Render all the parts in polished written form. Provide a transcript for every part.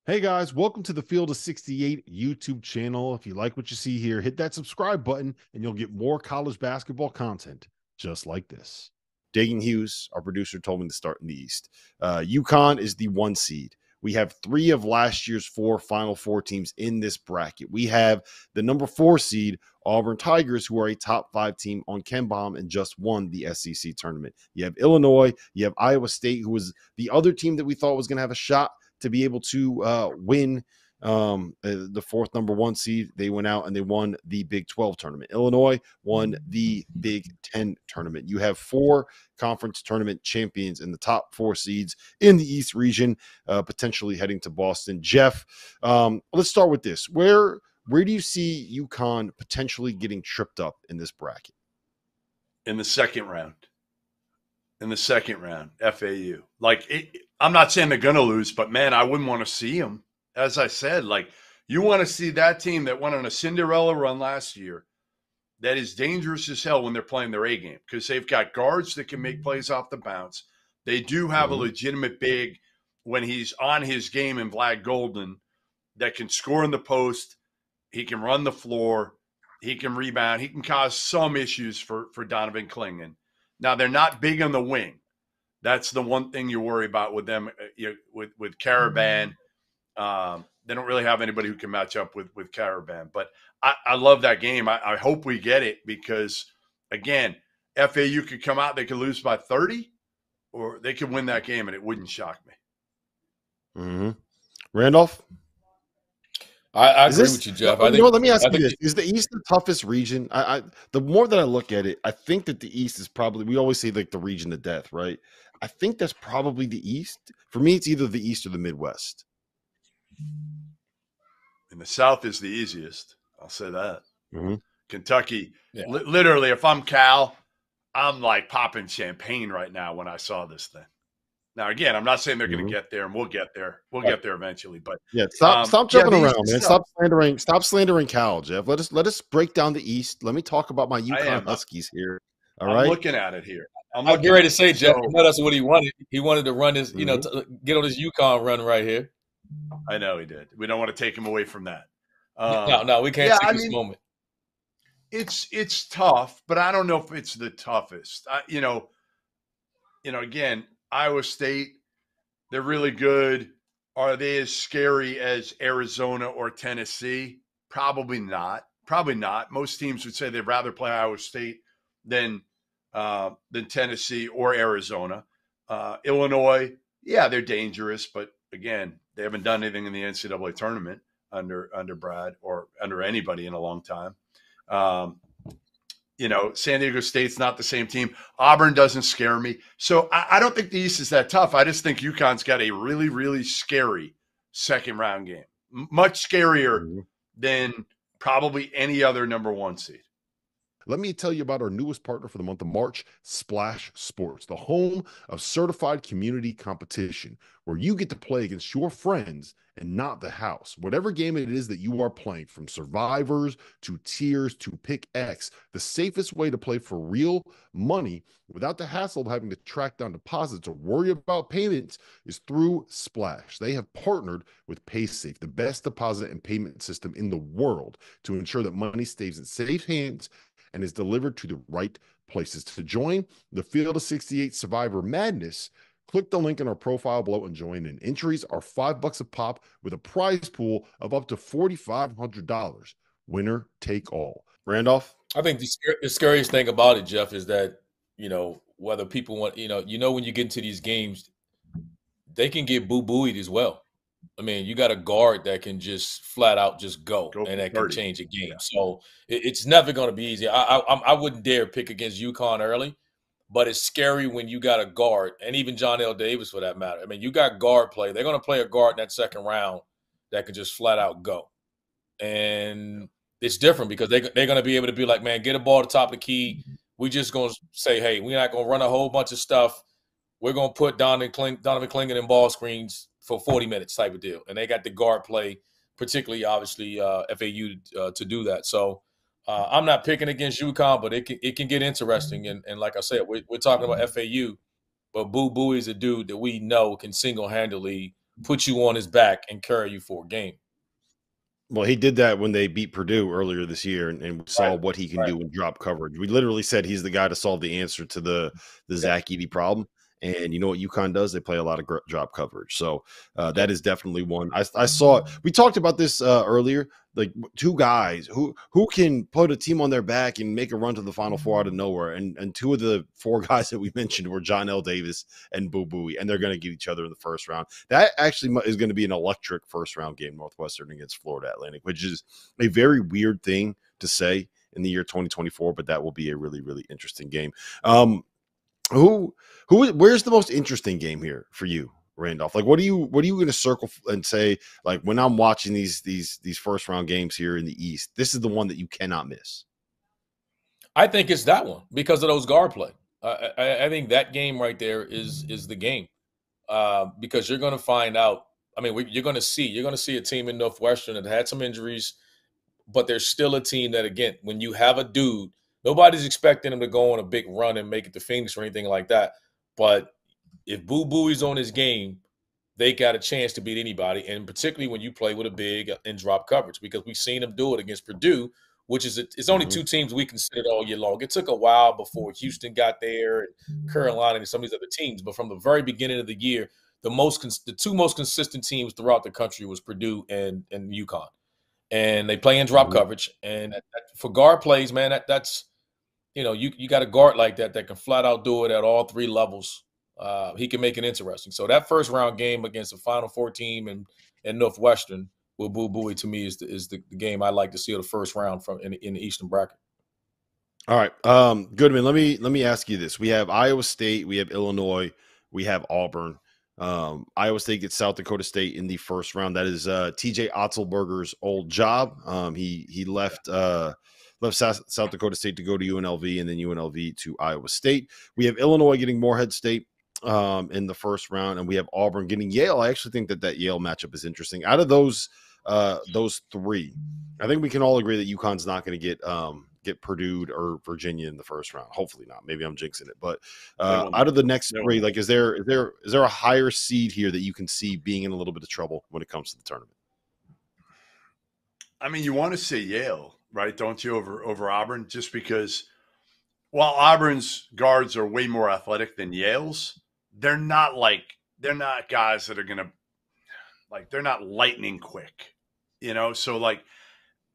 Hey guys, welcome to the Field of 68 YouTube channel. If you like what you see here, hit that subscribe button and you'll get more college basketball content just like this. Dagan Hughes, our producer, told me to start in the East. UConn is the 1 seed. We have 3 of last year's 4 Final Four teams in this bracket. We have the number 4 seed, Auburn Tigers, who are a top 5 team on KenPom and just won the SEC tournament. You have Illinois, you have Iowa State, who was the other team that we thought was going to have a shot to be able to win the 4th number 1 seed. They went out and they won the Big 12 tournament. Illinois won the Big 10 tournament. You have 4 conference tournament champions in the top 4 seeds in the East region, potentially heading to Boston. Jeff, let's start with this. Where do you see UConn potentially getting tripped up in this bracket? In the second round. FAU. I'm not saying they're going to lose, but, man, I wouldn't want to see them. As I said, you want to see that team that went on a Cinderella run last year that is dangerous as hell when they're playing their A game because they've got guards that can make plays off the bounce. They do have a legitimate big when he's on his game in Vlad Golden that can score in the post. He can run the floor. He can rebound. He can cause some issues for Donovan Clingan. Now, they're not big on the wing. That's the one thing you worry about with them, with Caravan. They don't really have anybody who can match up with Caravan. But I love that game. I hope we get it because, again, FAU could come out. They could lose by 30 or they could win that game, and it wouldn't shock me. Randolph? I agree with you, Jeff. Let me ask you this. Is the East the toughest region? The more that I look at it, I think that the East is probably, we always say like the region of death, right? I think that's probably the East. For me, it's either the East or the Midwest. And the South is the easiest. I'll say that. Kentucky, literally, if I'm Cal, I'm like popping champagne right now when I saw this thing. Now, again, I'm not saying they're going to get there, and we'll get there. We'll get there eventually. But stop jumping around, man. Stop slandering Cal, Jeff. Let us break down the East. Let me talk about my UConn Huskies here. All right, I'm looking at it here. I'm getting ready to say, Jeff. That's what he wanted. He wanted to run his, get on his UConn run right here. I know he did. We don't want to take him away from that. No, we can't take this moment. It's tough, but I don't know if it's the toughest. Again, Iowa State, they're really good. Are they as scary as Arizona or Tennessee? Probably not. Most teams would say they'd rather play Iowa State than Tennessee or Arizona. Illinois, they're dangerous, but again, they haven't done anything in the NCAA tournament under Brad or under anybody in a long time. San Diego State's not the same team. Auburn doesn't scare me. So I don't think the East is that tough. I just think UConn's got a really, really scary second round game. Much scarier than probably any other number 1 seed. Let me tell you about our newest partner for the month of March, SplashSports, the home of certified community competition, where you get to play against your friends and not the house. Whatever game it is that you are playing, from survivors to tiers to pick X, the safest way to play for real money without the hassle of having to track down deposits or worry about payments is through Splash. They have partnered with PaySafe, the best deposit and payment system in the world, to ensure that money stays in safe hands and is delivered to the right places. To join the Field of 68 Survivor Madness, click the link in our profile below and join in. Entries are $5 a pop with a prize pool of up to $4,500. Winner take all. Randolph? I think the scariest thing about it, Jeff, is that, whether people want, when you get into these games, they can get boo-booed as well. I mean, you got a guard that can just flat out just go and that can change a game. So it's never going to be easy. I wouldn't dare pick against UConn early, but it's scary when you got a guard, and even John L. Davis for that matter. I mean, you got guard play. They're going to play a guard in that second round that can just flat out go. And it's different because they're going to be able to be like, man, get a ball at the top of the key. We just going to say, hey, we're not going to run a whole bunch of stuff. We're going to put Donovan Clingan in ball screens for 40 minutes type of deal. And they got the guard play, particularly, obviously, FAU to do that. So I'm not picking against UConn, but it can get interesting. And like I said, we're talking about FAU, but Boo Boo is a dude that we know can single-handedly put you on his back and carry you for a game. Well, he did that when they beat Purdue earlier this year, and we saw Right. what he can do in drop coverage. We literally said he's the guy to solve the answer to the Zach Edey problem. And you know what UConn does? They play a lot of drop coverage. So that is definitely one. I saw – we talked about this earlier, like two guys who can put a team on their back and make a run to the Final Four out of nowhere. And two of the four guys that we mentioned were John L. Davis and Boo Buie, and they're going to get each other in the first round. That actually is going to be an electric first-round game, Northwestern against Florida Atlantic, which is a very weird thing to say in the year 2024, but that will be a really, really interesting game. Where's the most interesting game here for you, Randolph? Like, what are you going to circle and say, like, when I'm watching these first round games here in the East, this is the one that you cannot miss? I think it's that one because of those guard play. I think that game right there is the game because you're going to find out. I mean, you're going to see a team in Northwestern that had some injuries, but there's still a team that, again, when you have a dude, nobody's expecting him to go on a big run and make it to Phoenix or anything like that. But if Boo Buie's on his game, they got a chance to beat anybody, and particularly when you play with a big and drop coverage, because we've seen them do it against Purdue, which is it's only two teams we considered all year long. It took a while before Houston got there and Carolina and some of these other teams, but from the very beginning of the year, the two most consistent teams throughout the country was Purdue and UConn, and they play in drop coverage. And for guard plays, man, that's you got a guard like that can flat out do it at all three levels. He can make it interesting. So that first round game against the Final Four team and Northwestern with Boo Buie, to me, is the game I like to see of the first round from in the Eastern bracket. All right, Goodman. Let me ask you this: we have Iowa State, we have Illinois, we have Auburn. Iowa State gets South Dakota State in the first round. That is TJ Otzelberger's old job. He left South Dakota State to go to UNLV, and then UNLV to Iowa State. We have Illinois getting Morehead State in the first round, and we have Auburn getting Yale. I actually think that Yale matchup is interesting. Out of those three, I think we can all agree that UConn's not going to get Purdue or Virginia in the first round. Hopefully not. Maybe I'm jinxing it. But out of the next three, like, is there a higher seed here that you can see being in a little bit of trouble when it comes to the tournament? I mean, you want to say Yale, right? Don't you, over Auburn? Just because while Auburn's guards are way more athletic than Yale's, they're not guys that are going to, like, they're not lightning quick, So, like,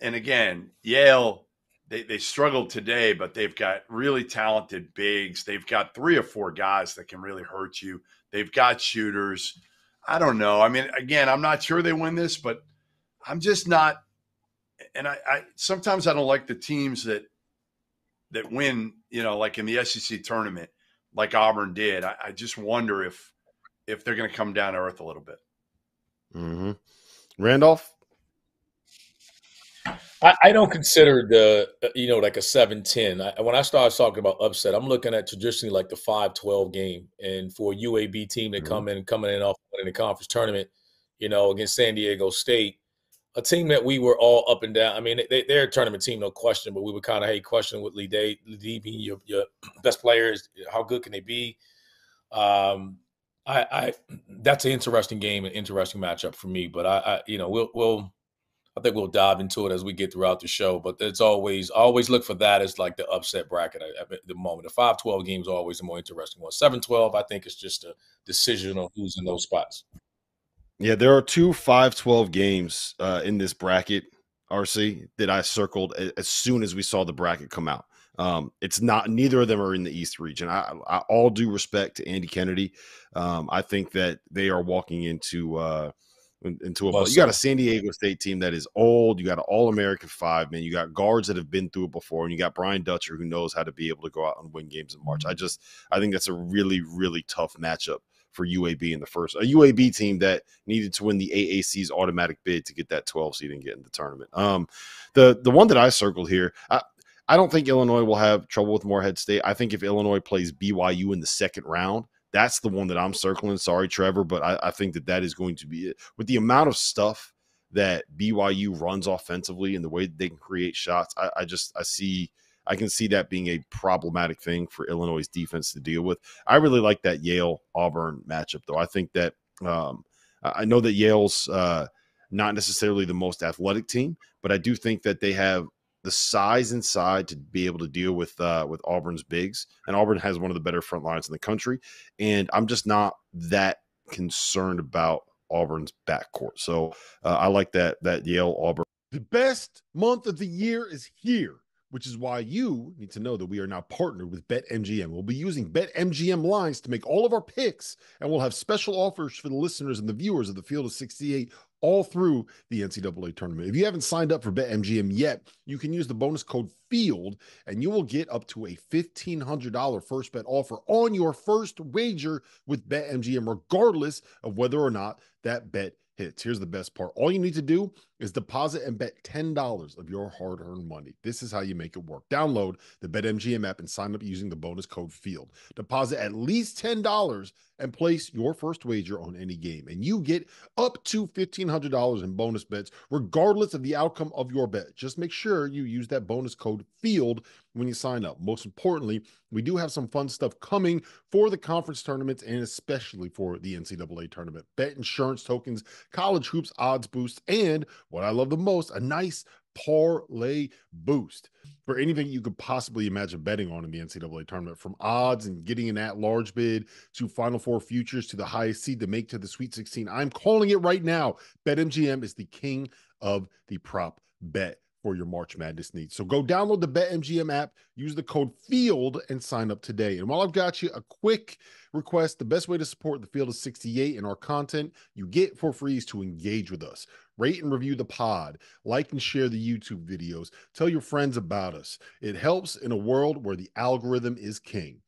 and again, Yale, they struggled today, but they've got really talented bigs. They've got 3 or 4 guys that can really hurt you. They've got shooters. I don't know. I mean, again, I'm not sure they win this, but I'm just not. And I sometimes I don't like the teams that win, like in the SEC tournament, like Auburn did. I just wonder if they're going to come down to earth a little bit. Mm-hmm. Randolph? I don't consider like a 7-10. When I started talking about upset, I'm looking at traditionally like the 5-12 game. And for a UAB team that coming in off winning the conference tournament, against San Diego State, a team that we were all up and down. I mean, they're a tournament team, no question, but we were kind of questioning with Lee being your best players. How good can they be? That's an interesting game, an interesting matchup for me. But I think we'll dive into it as we get throughout the show. But it's always look for that as like the upset bracket at the moment. The 5-12 game is always the more interesting one. 7-12, I think, is just a decision on who's in those spots. Yeah, there are 2 5-12 games in this bracket, RC, that I circled as soon as we saw the bracket come out. It's not, neither of them are in the East region. I all due respect to Andy Kennedy. I think that they are walking into a, you got a San Diego State team that is old. You got an All-American 5, man. You got guards that have been through it before, and you got Brian Dutcher, who knows how to be able to go out and win games in March. I think that's a really, really tough matchup for UAB in the first. A UAB team that needed to win the AAC's automatic bid to get that 12 seed and get in the tournament. The one that I circled here, I don't think Illinois will have trouble with Morehead State. I think if Illinois plays BYU in the second round, that's the one that I'm circling. Sorry, Trevor, but I think that is going to be it. With the amount of stuff that BYU runs offensively and the way that they can create shots, I can see that being a problematic thing for Illinois' defense to deal with. I really like that Yale-Auburn matchup, though. I think that I know that Yale's not necessarily the most athletic team, but I do think that they have the size inside to be able to deal with Auburn's bigs, and Auburn has one of the better front lines in the country. And I'm just not that concerned about Auburn's backcourt. So I like that Yale Auburn. The best month of the year is here, which is why you need to know that we are now partnered with BetMGM. We'll be using BetMGM lines to make all of our picks, and we'll have special offers for the listeners and the viewers of the Field of 68 all through the NCAA tournament. If you haven't signed up for BetMGM yet, you can use the bonus code FIELD, and you will get up to a $1,500 first bet offer on your first wager with BetMGM, regardless of whether or not that bet hits. Here's the best part. All you need to do is deposit and bet $10 of your hard-earned money. This is how you make it work. Download the BetMGM app and sign up using the bonus code FIELD. Deposit at least $10 and place your first wager on any game, and you get up to $1,500 in bonus bets, regardless of the outcome of your bet. Just make sure you use that bonus code FIELD when you sign up. Most importantly, we do have some fun stuff coming for the conference tournaments and especially for the NCAA tournament. Bet insurance tokens, college hoops odds boosts, and what I love the most, a nice parlay boost for anything you could possibly imagine betting on in the NCAA tournament, from odds and getting an at-large bid to Final Four futures to the highest seed to make to the Sweet 16. I'm calling it right now. BetMGM is the king of the prop bet for your March Madness needs. So go download the BetMGM app, use the code FIELD, and sign up today. And while I've got you, a quick request: the best way to support the Field of 68 and our content you get for free is to engage with us. Rate and review the pod, like and share the YouTube videos, tell your friends about us. It helps in a world where the algorithm is king.